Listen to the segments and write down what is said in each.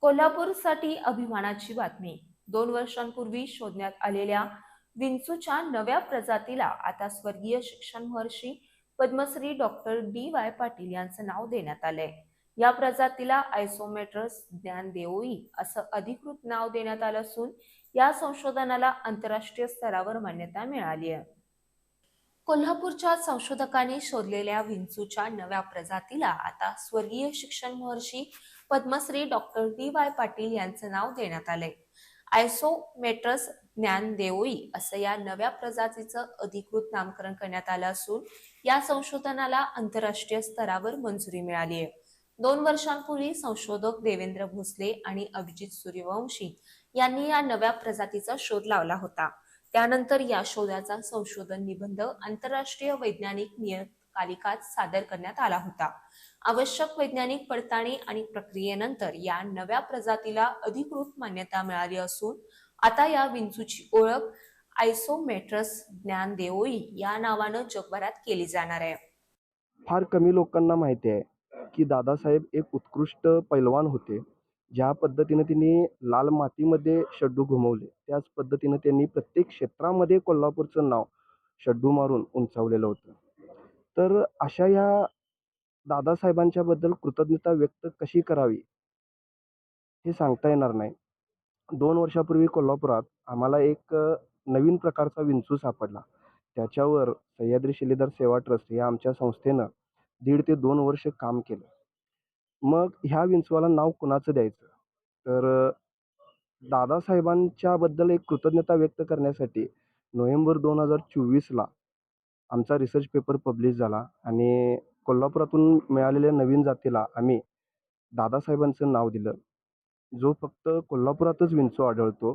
कोल्हापूरसाठी अभिमानाची बातमी. 2 वर्षांपूर्वी शोधण्यात आलेल्या विंचूच्या नव्या प्रजातीला आता स्वर्गीय शिक्षण महर्षी पद्मश्री डॉक्टर डी.वाय. पाटील यांचं नाव देण्यात आलंय. या प्रजातीला आयसोमेट्रस ज्ञानदेवोई असं अधिकृत नाव देण्यात आलं असून या संशोधनाला आंतरराष्ट्रीय स्तरावर मान्यता मिळाली आहे. कोल्हापूरच्या संशोधकांनी शोधलेल्या विंचूच्या नव्या प्रजातीला आता स्वर्गीय शिक्षण महर्षी पद्मश्री डॉक्टर डी.वाय. पाटील यांचं नाव देण्यात आलंय. आयसोमेट्रस ज्ञानदेवोई असं या नव्या प्रजातीचं अधिकृत नामकरण करण्यात आलं असून या संशोधनाला आंतरराष्ट्रीय स्तरावर मंजुरी मिळाली आहे. 2 वर्षांपूर्वी संशोधक देवेंद्र भोसले आणि अभिजित सूर्यवंशी यांनी या नव्या प्रजातीचा शोध लावला होता. त्यानंतर या शोधाचा संशोधन निबंध आंतरराष्ट्रीय वैज्ञानिक नियतकालिकात सादर करण्यात आला होता. आवश्यक वैज्ञानिक पडताळणी आणि प्रक्रियेनंतर या नव्या प्रजातीला अधिकृत मान्यता मिळाली असून आता या विंचूची ओळख आयसोमेट्रस ज्ञानदेवोई या नावानं जगभरात केली जाणार आहे. फार कमी लोकांना माहिती आहे की दादासाहेब एक उत्कृष्ट पैलवान होते. ज्या पद्धतीने त्यांनी लाल मातीमध्ये शड्डू घुमवले, त्याच पद्धतीने त्यांनी प्रत्येक क्षेत्रामध्ये कोल्हापूरचं नाव शड्डू मारून उंचावलेलं होतं. तर अशा या दादासाहेबांच्या बद्दल कृतज्ञता व्यक्त कशी करावी हे सांगता येणार नाही. 2 वर्षापूर्वी कोल्हापुरात आम्हाला एक नवीन प्रकारचा विंचू सापडला. त्याच्यावर सह्याद्री शिलेदार सेवा ट्रस्ट या आमच्या संस्थेनं 1.5 ते 2 वर्ष काम केलं. मग ह्या विंचवाला नाव कुणाचं द्यायचं? तर दादासाहेबांच्या बद्दल एक कृतज्ञता व्यक्त करण्यासाठी नोव्हेंबर 2024ला आमचा रिसर्च पेपर पब्लिश झाला आणि कोल्हापुरातून मिळालेल्या नवीन जातीला आम्ही दादासाहेबांचं नाव दिलं. जो फक्त कोल्हापुरातच विंचू आढळतो,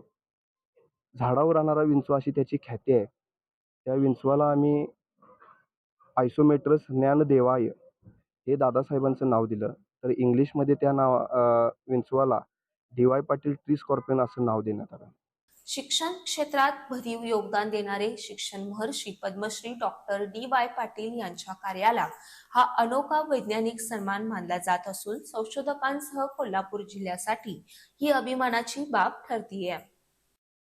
झाडावर राहणारा विंचू अशी त्याची ख्याती आहे. त्या विंचवाला आम्ही आयसोमेट्रस ज्ञानदेवाय हे दादासाहेबांचं नाव दिलं. तर इंग्लिशमध्ये त्या विंचवाला डी.वाय. पाटील ट्री स्कॉर्पियन असं नाव देण्यात आलं. शिक्षण क्षेत्रात भरीव योगदान देणारे शिक्षण महर्षी पद्मश्री डॉक्टर डी.वाय. पाटील यांच्या कार्याला हा अनोखा वैज्ञानिक सन्मान मानला जात असून संशोधकांसह कोल्हापूर जिल्ह्यासाठी ही अभिमानाची बाब ठरतीये.